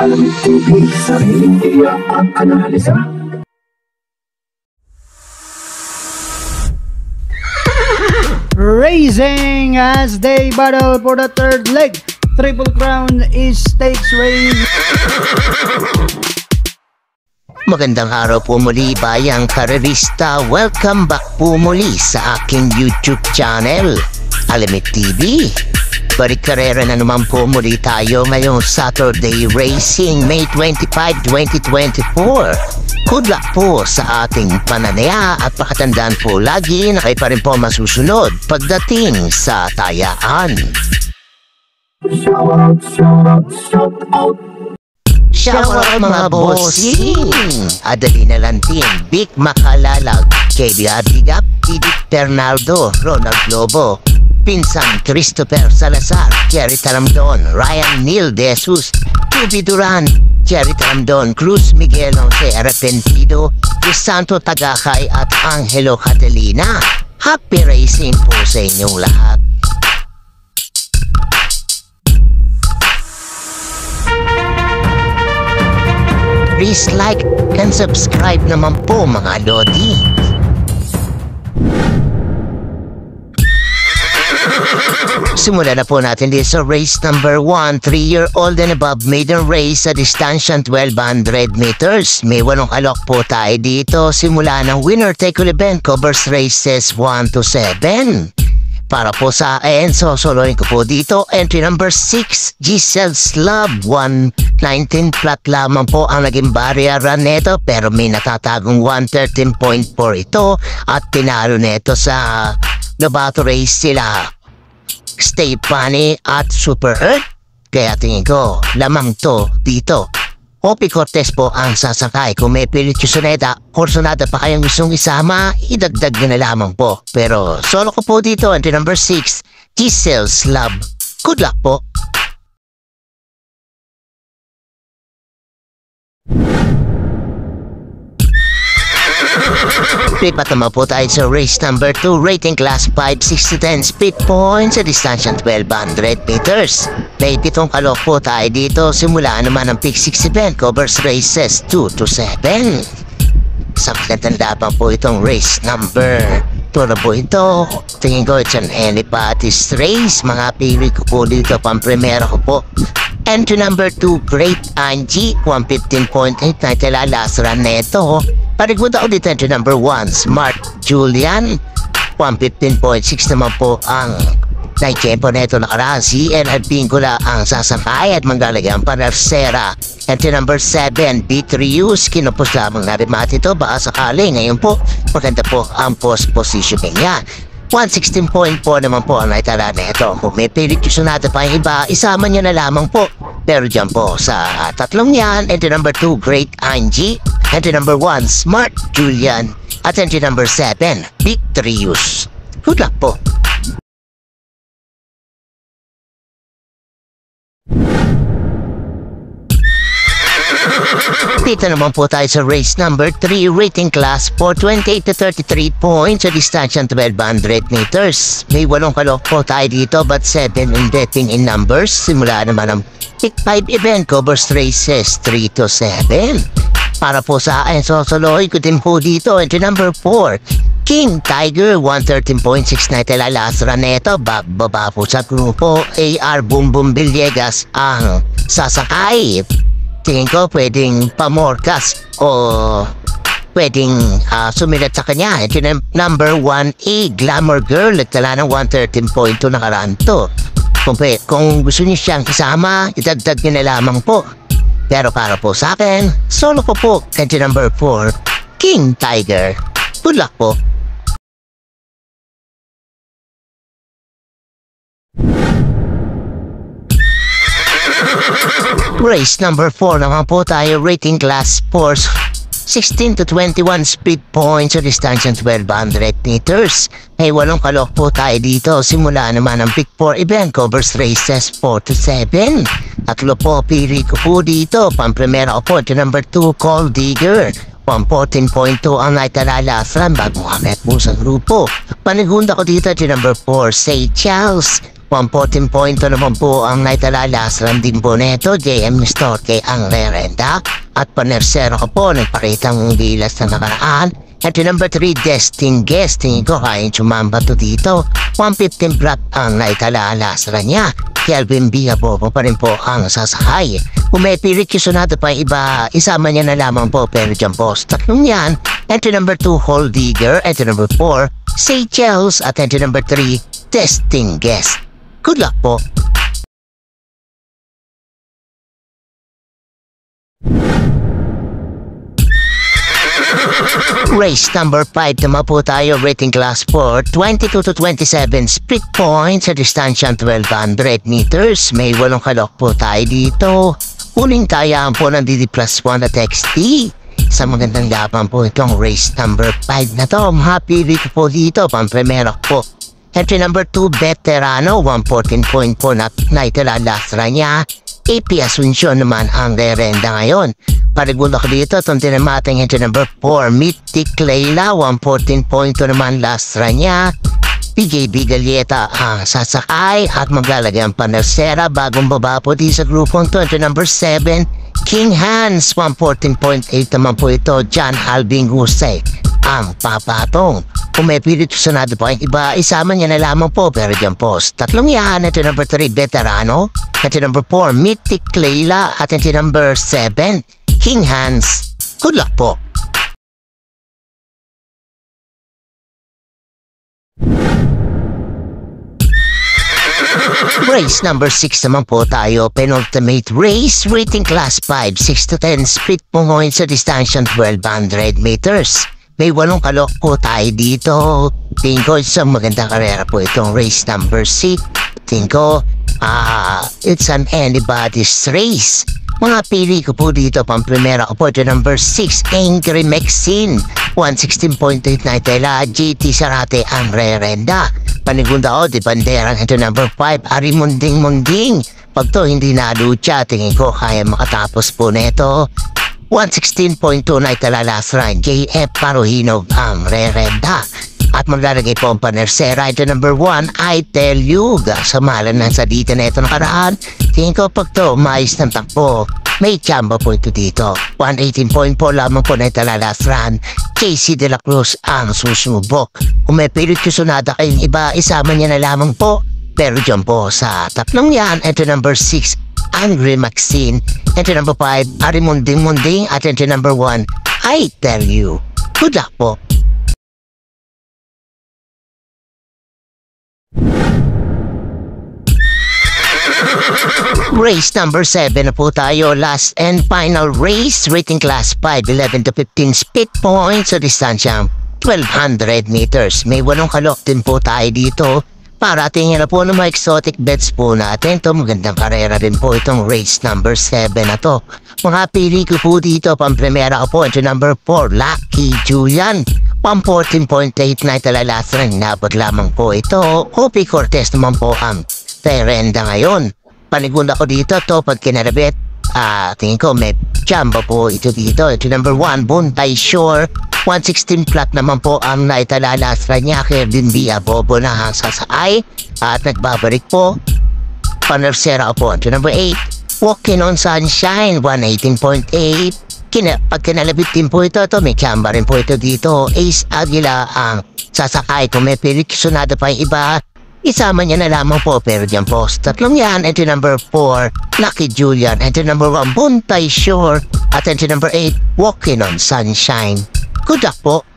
Alamig TV, sariling tiyak at analisa. Racing as they battle for the third leg. Triple Crown is stakes race. Magandang araw po muli bayang karerista. Welcome back po muli sa aking YouTube channel, Alamig TV. Balik karera na naman po muli tayo ngayong Saturday Racing May 25, 2024. Good luck po sa ating pananaya at pakatandaan po lagi na kayo pa rin po masusunod pagdating sa tayaan. Shout out mga bossing! Adali na lang team Big Makalalag, KB Abigap, Edith Bernardo, Ronald Lobo, Pinsang Christopher Salazar, Jerry Talamdon, Ryan Neil De Jesus, Tubi Duran, Jerry Talamdon, Cruz Miguel Jose Arrepentido, Crisanto Tagakay at Angelo Catalina. Happy racing po sa inyong lahat. Please like and subscribe naman po mga lodi. Simulan na po natin dito sa race number 1, 3-year-old and above maiden race sa distansyang 1200 meters. May 8 alok po tayo dito. Simula ng winner take all event covers races 1 to 7. Para po sa sosoloin ko po dito, entry number 6, Giselle's Love, 119 flat lamang po ang naging barriera neto, pero may natatagong 113.4 ito at tinalo neto sa Lobato race sila Stay Funny at Super Earth. Kaya tingin ko, lamang to dito. Opi Cortez po ang sasakay. Kung may pilit yung sonada pa kayong gustong isama, idagdag nyo na lamang po. Pero solo ko po dito, entry number 6, Giselle's Love. Good luck po. Lipat naman po tayo sa race number 2, rating class 5, 6-10 speed points sa distansyang 1200 meters. May 7 kalok po tayo dito. Simula naman ang pick 6 event covers races 2 to 7. Sa magandang po itong race number 2 na po ito. Tingin ko it's an anybody's race. Mga pili ko po dito pang primera ko po. Entry number 2, Great Angie, 115.8 na itala last run neto. Parigod ako dito entry number 1, Smart Julian, 115.6 naman po ang naitsempo neto nakaraan. Si Enad Pingula ang sasakay at manggalagang Panarcera. Entry number 7, B3Us, kinupos lamang na remate ito. Baka sakali ngayon po, maganda po ang post positioning niya. 116.4 naman po ang naitala neto. Kung may pilit yung sonata pa yung iba, isama niya na lamang po. Pero dyan po sa tatlong yan, entry number 2, Great Angie, entry number 1, Smart Julian, at entry number 7, Victorious. Good luck po. Dito naman po tayo sa race number 3, rating class 4, 28 to 33 points sa distansyang 1200 meters. May 8 kalok po tayo dito but 7 in betting in numbers. Simula naman ang pick 5 event covers races 3 to 7. Para po sa akin, sosoloy ko din po dito, entry number 4, King Tiger, 113.6 na itala last run neto. Baba po sa grupo, AR Boom Boom Villegas ang sasakay. Tingin ko pwedeng pamorkas o pwedeng sumilat sa kanya. Ito na number 1A, Glamour Girl, nagtala ng 113.2 nakaraan to. Kung gusto niyo siyang kasama, idagdag niyo na lamang po. Pero para po sa akin, solo ko po, entry number 4, King Tiger. Good luck po. Race number 4 naman po tayo, rating class 4, 16 to 21 speed points sa distansyang 1200 meters. May 8 kalok po tayo dito. Simula naman ang pick 4 event covers races 4 to 7. Tatlo po pili ko po dito. Pang-primera ko po, ito number 2, Gold Digger, 114.2 ang naitala last run bago kami po sa grupo. Panigunda ko dito, ito number 4, Say Charles, 114 point naman po ang naitala last round din po neto. JM Storke ang rerenda. At panersero ko po nagpakitang bilas na nakaraan. At yung number 3, Destin Guest. Tingin ko kayang sumamba to dito. 115 flat ang naitala last round niya. Kelvin Biabobo pa rin po ang sasakay. Kung may pirit Kisunado pa iba, isama niya na lamang po pero dyan po tatlong yan. Entry number 2, Hole Digger. Entry number 4, Seychelles. At entry number 3, Testing Guest. Good luck po. Race number 5 naman po tayo, rating class 4, 22 to 27 split points sa distansya 1200 meters. May 8 kalok po tayo dito. Uling tayaan po ng DD plus 1 at XT. Sa magandang laban po itong race number 5 na to. Happy week po dito, pang-primera po. Entry number 2, Veterano, 114 point po na naitala last run niya. AP Asuncion naman ang rerenda ngayon. Parigulo ko dito, itong tinamating entry number 4, Mythic Layla, 114 point naman last run niya. PJB Galieta ang sasakay at maglalagay ang panersera. Bagong baba po di sa grupong to, entry number 7, King Hans, 114.8 naman po ito. John Alvin Gusay ang papatong. Kung may pilit sunado po ang iba, isama niya na lamang po pero dyan po. Tatlong yan, entry number 3, Veterano. Entry number 4, Mythic Layla. At entry number 7, King Hans. Good luck po. Race number 6 naman po tayo, penultimate race, rating class 5, 6 to 10, split points sa distansya 1200 meters. May 8 kalok po tayo dito. Tingin ko isang magandang karera po itong race number 6. Tingin ko, it's an anybody's race. Mga pili ko po dito, pang-primera ko po ito number 6, Angry Maxine, 116.8 na itela, GT Sarate ang rerenda. Panigunda o, di bandera ito number 5, Arimunding Munding. Pag to hindi nalucha, tingin ko kaya makatapos po neto. 116.2 na itala last run, JF Paruhinog ang rerenda. At maglalagay po ang panersera, ito number 1, I Tell You. Sa malan ng salita na ito nakaraan, tingin ko pag to mais ng takbo, may chamba po ito dito. 118.4 lamang po na itala last run, JC De La Cruz ang susubok. Kung may pilit kusunada kayong iba, isama niya na lamang po. Pero dyan po sa tatlong yan, ito number 6, Angry Maxine. Ito number 5, Arimunding Munding. At ito number 1, I Tell You. Good luck po. Race number 7 na po tayo, last and final race, rating class 5, 11 to 15 split points sa distansya 1200 meters. May 8 kalok din po tayo dito. Para tingin na po ng mga exotic bets po natin. Ito magandang karera din po itong race number 7 na to. Mga pili ko po dito, pang-primera ko po ito number 4, Lucky Julian, 114.8 na itala last ring. Nabot lamang po ito. Hopi Cortez naman po ang rerenda ngayon. Panigunda ko dito to pag kinarabit. Tingin ko may chamba po ito dito. Ito number 1, Buntay Shore, 116 flat naman po ang naitala last run niya. Kevin Biabobo na ang sasakay. At nagbabalik po. Panersera po. Ito number 8, Walking on Sunshine, 118.8. Pag kinalabit din po ito, may chamba rin po ito dito. Ace Aguila ang sasakay. Kung may pilit sunado pa yung iba, isama niya na lamang po pero dyan po. Tatlong yan, entry number 4, Lucky Julian. Entry number 1, Buntay Shore. At entry number 8, Walking on Sunshine. Good luck po.